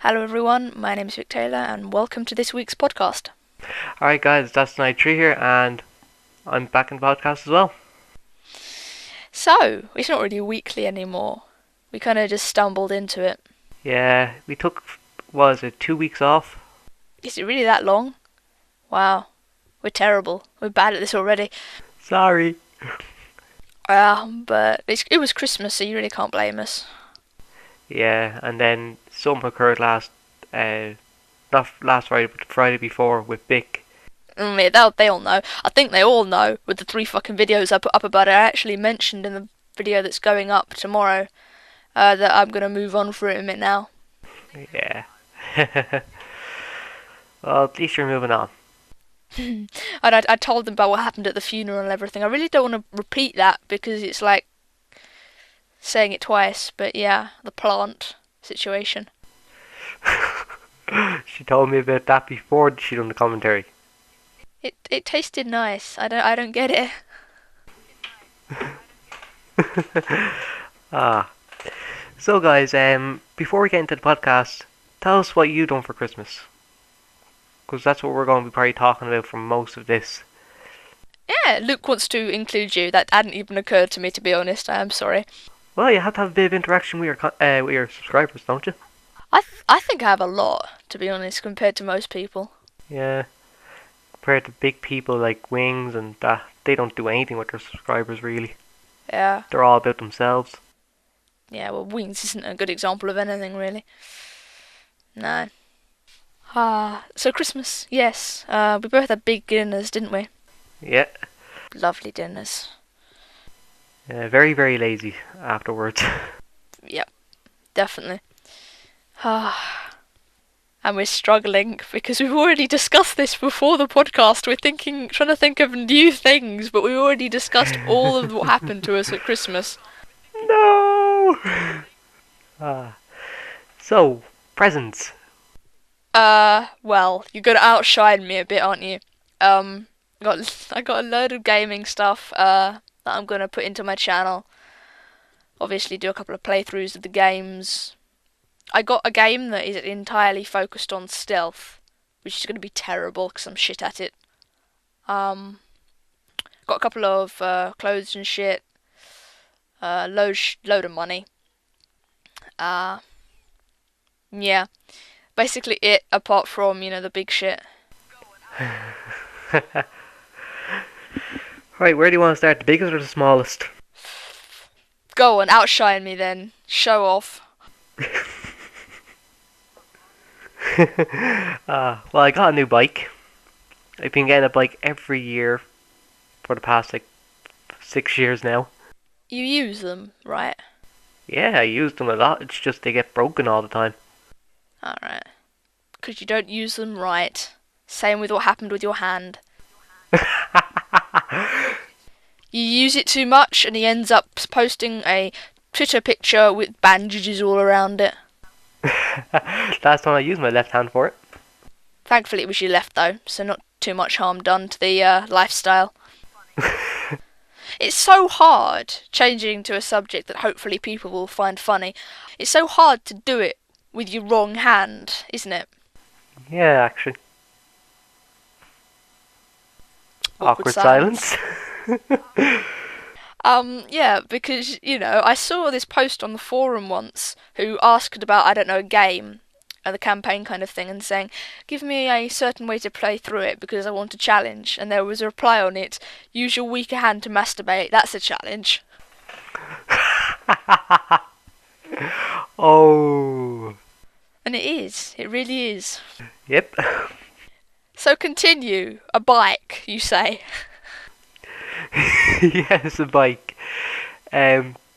Hello everyone, my name is Vic Taylor and welcome to this week's podcast. Alright guys, that's Night Tree here and I'm back in the podcast as well. So, it's not really weekly anymore. We kind of just stumbled into it. Yeah, we took, 2 weeks off? Is it really that long? Wow, we're terrible. We're bad at this already. Sorry. But it was Christmas, so you really can't blame us. Yeah, and then something occurred not last Friday, but the Friday before with Vic. Yeah, they all know. I think they all know with the 3 fucking videos I put up about it. I actually mentioned in the video that's going up tomorrow that I'm going to move on for it a minute now. Yeah. Well, at least you're moving on. And I told them about what happened at the funeral and everything. I really don't want to repeat that because it's like saying it twice, but yeah, the plant situation. She told me about that before she done the commentary. It tasted nice. I don't get it. So guys, before we get into the podcast, tell us what you done for Christmas. Because that's what we're going to be probably talking about for most of this. Yeah, Luke wants to include you. That hadn't even occurred to me, to be honest. I am sorry. Well, you have to have a bit of interaction with your subscribers, don't you? I think I have a lot, to be honest, compared to most people. Yeah. Compared to big people like Wings and that, they don't do anything with their subscribers, really. Yeah. They're all about themselves. Yeah, well, Wings isn't a good example of anything, really. No. So Christmas, yes. We both had big dinners, didn't we? Yeah. Lovely dinners. Very, very lazy afterwards. Yep, definitely. And we're struggling because we've already discussed this before the podcast. We're trying to think of new things, but we already discussed all of what happened to us at Christmas. No! So, presents. Well, you're gonna outshine me a bit, aren't you? I got a load of gaming stuff, that I'm gonna put into my channel. Obviously do a couple of playthroughs of the games. I got a game that is entirely focused on stealth, which is gonna be terrible because I'm shit at it. Got a couple of, clothes and shit. Load of money. Yeah. Basically it, apart from, the big shit. Right, where do you want to start? The biggest or the smallest? Go on, outshine me then. Show off. Well, I got a new bike. I've been getting a bike every year for the past, 6 years now. You use them, right? Yeah, I use them a lot. It's just they get broken all the time. Alright. Because you don't use them right. Same with what happened with your hand. You use it too much and he ends up posting a Twitter picture with bandages all around it. Last time I used my left hand for it. Thankfully it was your left though, so not too much harm done to the lifestyle. It's so hard, changing to a subject that hopefully people will find funny. It's so hard to do it with your wrong hand, isn't it? Yeah, actually. Awkward silence. Yeah, because, I saw this post on the forum once who asked about, I don't know, a game, the campaign kind of thing, and saying, give me a certain way to play through it because I want a challenge. And there was a reply on it, use your weaker hand to masturbate, that's a challenge. Oh. And it is, it really is. Yep. So continue, a bike, you say. Yes, a bike.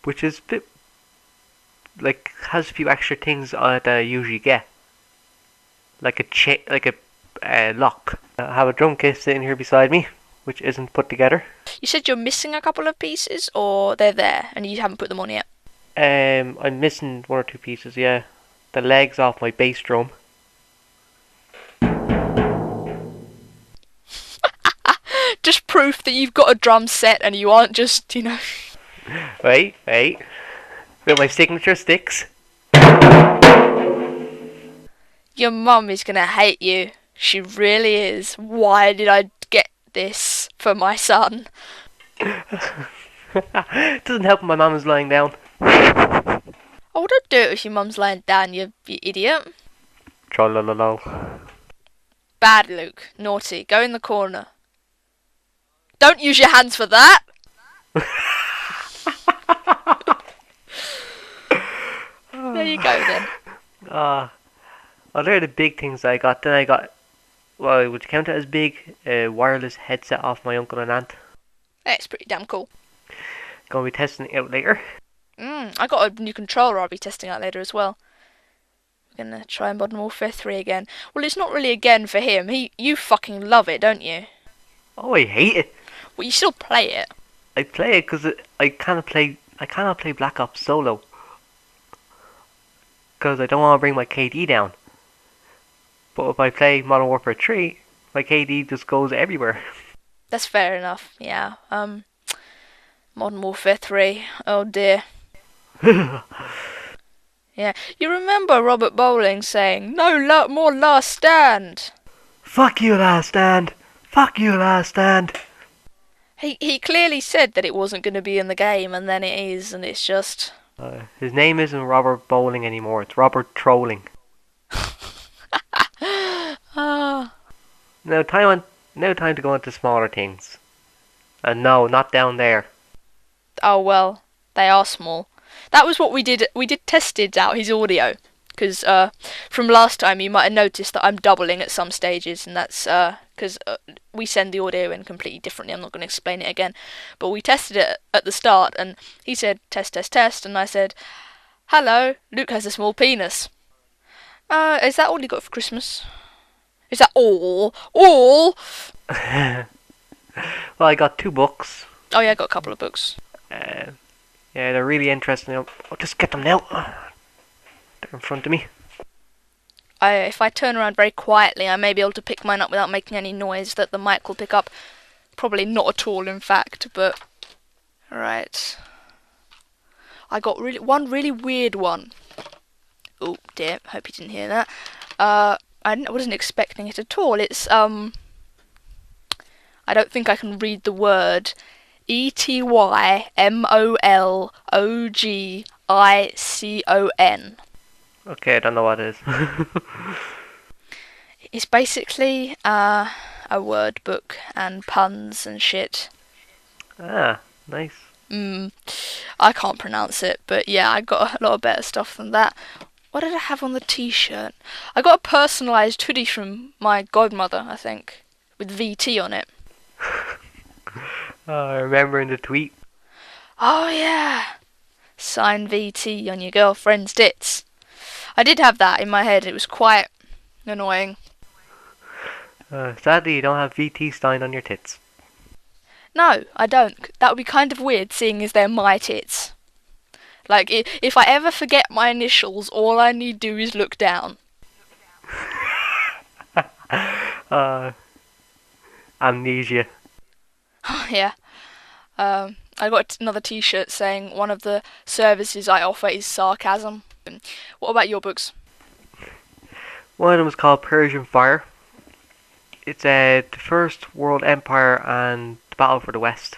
Which is a bit, has a few extra things that I usually get. Like a lock. I have a drum case sitting here beside me, which isn't put together. You said you're missing a couple of pieces, or they're there and you haven't put them on yet? I'm missing 1 or 2 pieces, yeah. The legs off my bass drum. Just proof that you've got a drum set and you aren't just, Wait. With my signature sticks. Your mum is gonna hate you. She really is. Why did I get this for my son? It doesn't help when my mum is lying down. Oh, don't do it if your mum's lying down, you idiot. Trollololo. Bad, Luke. Naughty. Go in the corner. Don't use your hands for that! There you go then. Well, they're the big things I got. Then I got, well, would you count it as big? A wireless headset off my uncle and aunt. It's pretty damn cool. Gonna be testing it out later. I got a new controller I'll be testing out later as well. We're gonna try Modern Warfare 3 again. Well, it's not really again for him. You fucking love it, don't you? Oh, I hate it. Well, you still play it. I play it because I cannot play Black Ops solo. Because I don't want to bring my KD down. But if I play Modern Warfare 3, my KD just goes everywhere. That's fair enough, yeah. Modern Warfare 3, oh dear. Yeah, you remember Robert Bowling saying, "No more Last Stand." Fuck you, Last Stand. Fuck you, Last Stand. He clearly said that it wasn't going to be in the game, and then it is, and it's just... His name isn't Robert Bowling anymore, it's Robert Trolling. Now time to go into smaller things. And no, not down there. Oh well, they are small. That was what we did. We tested out his audio, because from last time you might have noticed that I'm doubling at some stages, and that's because we send the audio in completely differently. I'm not going to explain it again, but we tested it at the start, and he said test, test, test, and I said, "Hello, Luke has a small penis." Is that all you got for Christmas? Is that all? All? Well, I got 2 books. Oh yeah, I got a couple of books. Yeah, they're really interesting. I'll just get them now. They're in front of me. If I turn around very quietly, I may be able to pick mine up without making any noise that the mic will pick up. Probably not at all, in fact, but... Alright. I got one really weird one. Oh, dear. Hope you didn't hear that. I wasn't expecting it at all. It's, I don't think I can read the word. ETYMOLOGICON. Okay, I don't know what it is. It's basically a word book and puns and shit. Ah, nice. I can't pronounce it, but yeah, I got a lot of better stuff than that. What did I have on the t-shirt? I got a personalised hoodie from my godmother, I think, with VT on it. I remember in the tweet. Oh yeah! Sign VT on your girlfriend's tits. I did have that in my head, it was quite annoying. Sadly, you don't have VT signed on your tits. No, I don't. That would be kind of weird, seeing as they're my tits. Like, if I ever forget my initials, all I need do is look down. Amnesia. Yeah. I got another t-shirt saying one of the services I offer is sarcasm. What about your books? One of them is called Persian Fire. It's the First World Empire and the Battle for the West.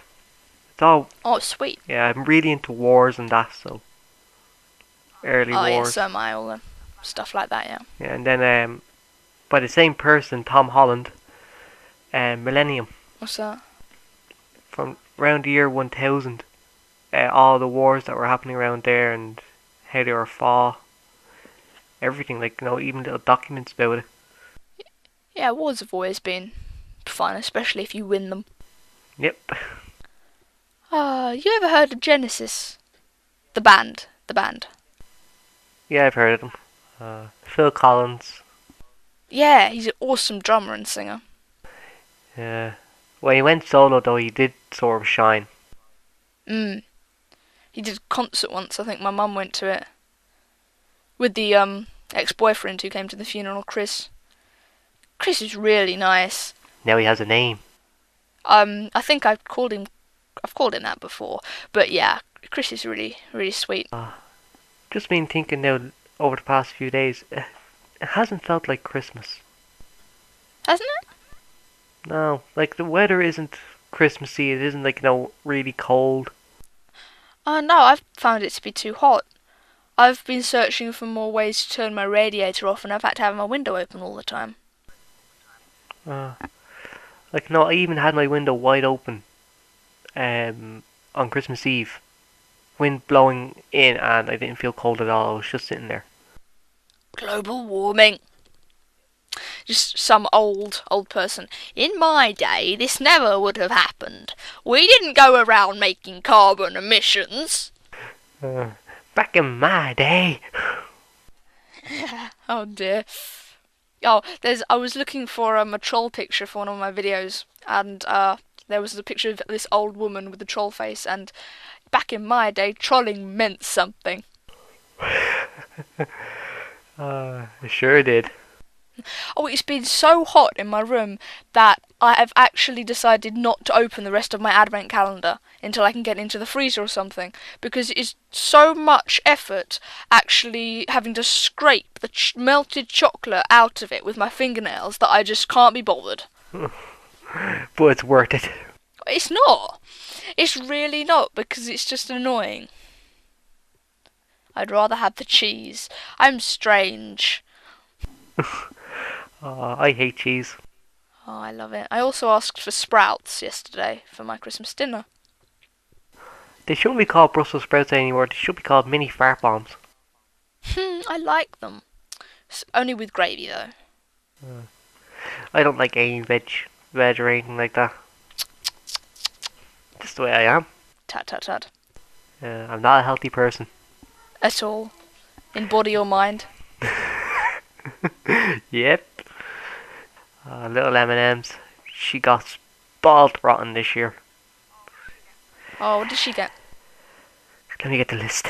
It's all... Oh, sweet. Yeah, I'm really into wars and that, so... Early wars. Yeah, so am I, all the stuff like that, yeah. Yeah, and then by the same person, Tom Holland, Millennium. What's that? From around the year 1000. All the wars that were happening around there and how they were fought. Everything, like, you know, even little documents about it. Yeah, wars have always been fun, especially if you win them. Yep. You ever heard of Genesis? The band. Yeah, I've heard of them. Phil Collins. Yeah, he's an awesome drummer and singer. Yeah. When he went solo, though, he did sort of shine. He did a concert once, I think my mum went to it. With the ex-boyfriend who came to the funeral, Chris. Chris is really nice. Now he has a name. I think I've called him that before. But yeah, Chris is really, really sweet. Just been thinking now over the past few days, it hasn't felt like Christmas. Hasn't it? No, like the weather isn't Christmassy. It isn't like really cold. Oh no, I've found it to be too hot. I've been searching for more ways to turn my radiator off, and I've had to have my window open all the time. Like no, I even had my window wide open on Christmas Eve. Wind blowing in and I didn't feel cold at all. I was just sitting there. Global warming. Just some old person. In my day, this never would have happened. We didn't go around making carbon emissions. Back in my day. Oh dear. Oh, I was looking for a troll picture for one of my videos, and there was a picture of this old woman with a troll face, and back in my day, trolling meant something. It sure did. Oh, it's been so hot in my room that I have actually decided not to open the rest of my advent calendar until I can get into the freezer or something, because it's so much effort actually having to scrape the melted chocolate out of it with my fingernails that I just can't be bothered. But it's worth it. It's not. It's really not, because it's just annoying. I'd rather have the cheese. I'm strange. I hate cheese. Oh, I love it. I also asked for sprouts yesterday for my Christmas dinner. They shouldn't be called Brussels sprouts anymore. They should be called mini fart bombs. I like them. Only with gravy, though. I don't like any veg or anything like that. Just the way I am. Tut tut tut. I'm not a healthy person. At all. In body or mind. Yep. Little M&M's. She got spoiled rotten this year. Oh, what did she get? Let me get the list.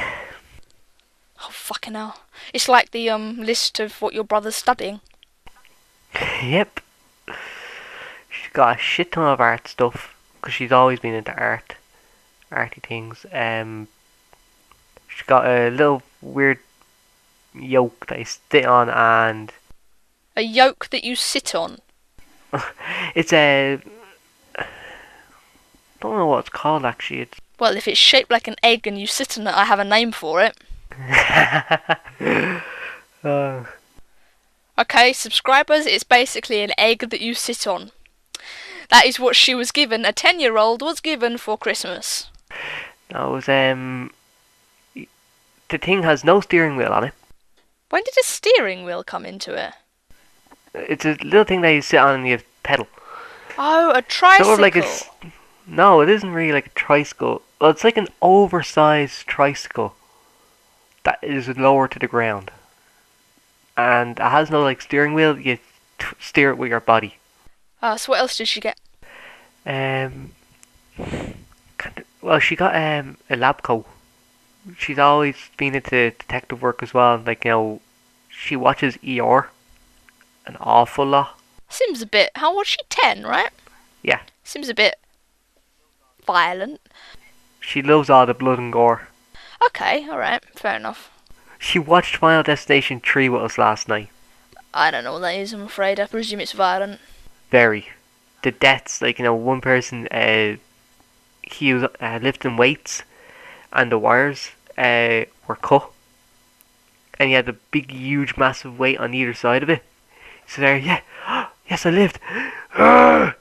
Oh, fucking hell. It's like the list of what your brother's studying. Yep. She's got a shit ton of art stuff, because she's always been into arty things. She's got a little weird yoke that you sit on, and A yoke that you sit on. it's a... I don't know what it's called actually. It's Well, if it's shaped like an egg and you sit on it, I have a name for it. Okay, subscribers, it's basically an egg that you sit on. That is what she was given. A 10-year-old was given for Christmas. That was the thing has no steering wheel on it. When did a steering wheel come into it? It's a little thing that you sit on and you pedal. Oh, a tricycle. Sort of like no, it isn't really like a tricycle. Well, it's like an oversized tricycle that is lower to the ground, and it has no like steering wheel. You steer it with your body. So what else did she get? Well, she got a lab coat. She's always been into detective work as well. Like she watches ER an awful lot. Seems a bit. How was she? 10, right? Yeah. Seems a bit violent. She loves all the blood and gore. Okay, alright, fair enough. She watched Final Destination 3 with us last night. I don't know what that is, I'm afraid. I presume it's violent. Very. The deaths, like, one person, he was lifting weights, and the wires were cut. And he had a big, huge, massive weight on either side of it. So there, yeah, yes, I lived. And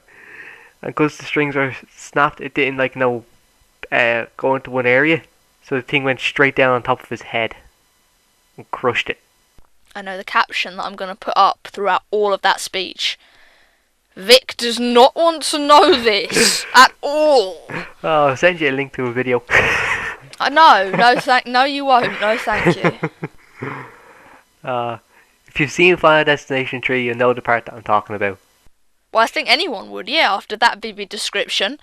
because the strings were snapped, it didn't, go into one area. So the thing went straight down on top of his head and crushed it. I know the caption that I'm going to put up throughout all of that speech. Vic does not want to know this at all. Oh, I'll send you a link to a video. No, you won't. No, thank you. If you've seen Final Destination 3, you'll know the part that I'm talking about. Well, I think anyone would, yeah, after that vivid description.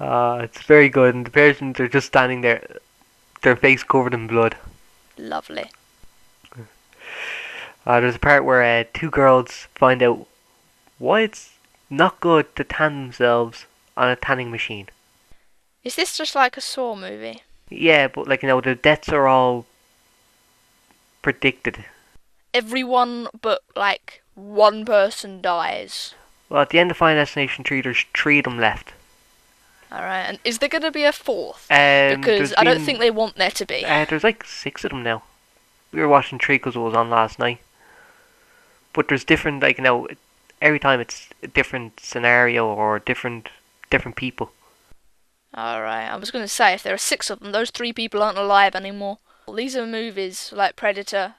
It's very good, and the persons are just standing there, their face covered in blood. Lovely. There's a part where two girls find out why it's not good to tan themselves on a tanning machine. Is this just like a Saw movie? Yeah, but the deaths are all predicted. Everyone but like one person dies. Well, at the end of Final Destination 3, there's 3 of them left. Alright, and is there going to be a fourth? Because There's I don't been, think they want there to be. there's like 6 of them now. We were watching 3 because it was on last night. But there's different, like, every time it's a different scenario or different people. Alright, I was going to say, if there are 6 of them, those 3 people aren't alive anymore. Well, these are movies like Predator,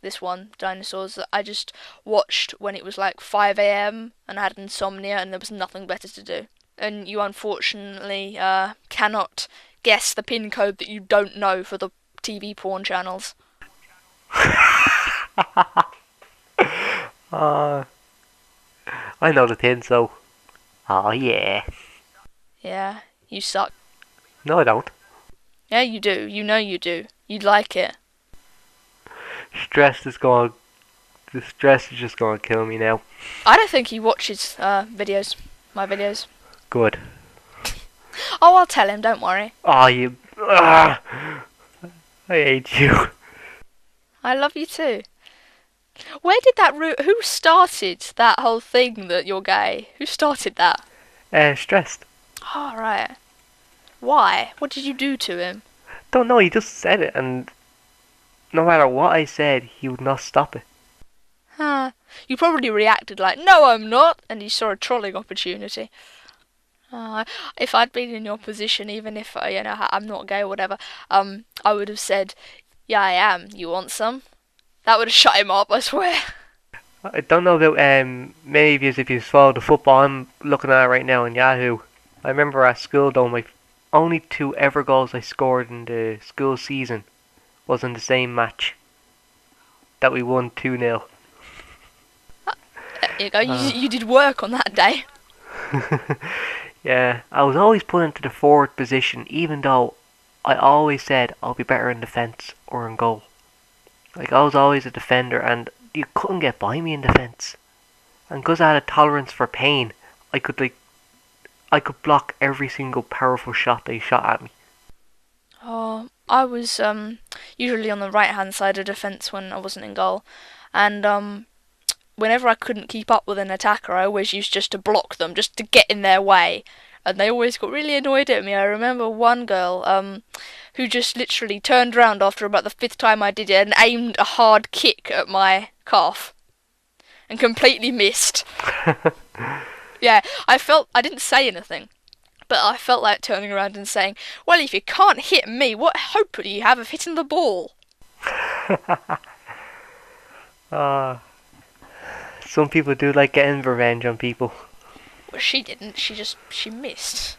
this one, Dinosaurs, that I just watched when it was like 5 a.m. and I had insomnia and there was nothing better to do. And you unfortunately cannot guess the pin code that you don't know for the TV porn channels. I know the pin, so. Oh, yeah. Yeah, you suck. No, I don't. Yeah, you do. You know you do. You'd like it. The stress is just going to kill me now. I don't think he watches videos. My videos. Good. Oh, I'll tell him, don't worry. Oh, you. I hate you. I love you too. Where did that who started that whole thing that you're gay? Who started that? Stressed. Oh, right. Why? What did you do to him? Don't know, he just said it, and no matter what I said, he would not stop it. Huh. You probably reacted like, no, I'm not, and you saw a trolling opportunity. If I'd been in your position, even if I'm not gay or whatever, I would have said, yeah, I am. You want some? That would have shut him up, I swear. I don't know about maybe if you follow the football I'm looking at right now on Yahoo. I remember at school though, my only 2 ever goals I scored in the school season was in the same match that we won 2-0. There you go. You did work on that day. Yeah, I was always put into the forward position, even though I always said I'll be better in defence or in goal. Like, I was always a defender, and you couldn't get by me in defence. And because I had a tolerance for pain, I could block every single powerful shot they shot at me. Oh, I was usually on the right-hand side of defence when I wasn't in goal, and whenever I couldn't keep up with an attacker, I always used just to block them, just to get in their way, and they always got really annoyed at me. I remember one girl who just literally turned around after about the 5th time I did it and aimed a hard kick at my calf, and completely missed. Yeah, I didn't say anything, but I felt like turning around and saying, well, if you can't hit me, what hope do you have of hitting the ball? Some people do like getting revenge on people. Well, she didn't. She missed.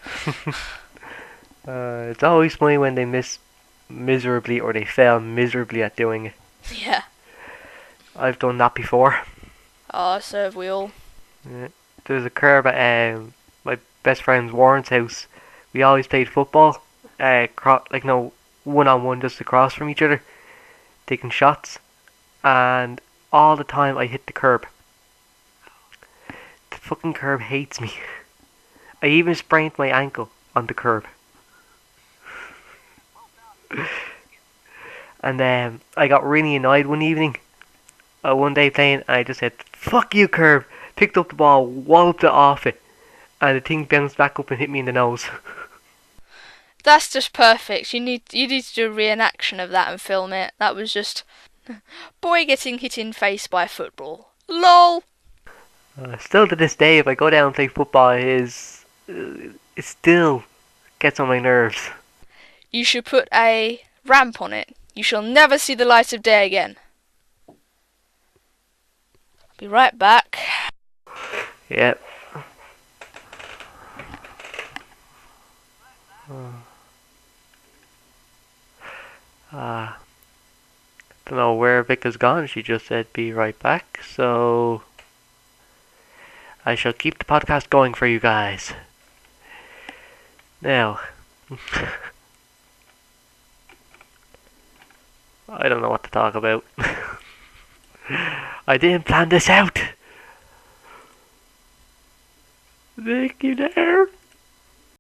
It's always funny when they miss miserably or they fail miserably at doing it. Yeah. I've done that before. Oh, so have we all. Yeah. There's a curb at my best friend's Warren's house. We always played football, one-on-one just across from each other, taking shots, and all the time I hit the curb. The fucking curb hates me. I even sprained my ankle on the curb. And I got really annoyed one evening. One day playing, and I just said, "Fuck you, curb!" Picked up the ball, walloped it off it, and the thing bounced back up and hit me in the nose. That's just perfect. You need to do a reenaction of that and film it. That was just boy getting hit in face by football. LOL. Still to this day, if I go down and play football, it still gets on my nerves. You should put a ramp on it. You shall never see the light of day again. Be right back. Yep. Don't know where Vic has gone. She just said be right back, so I shall keep the podcast going for you guys. Now, I don't know what to talk about. I didn't plan this out. Vic, you there?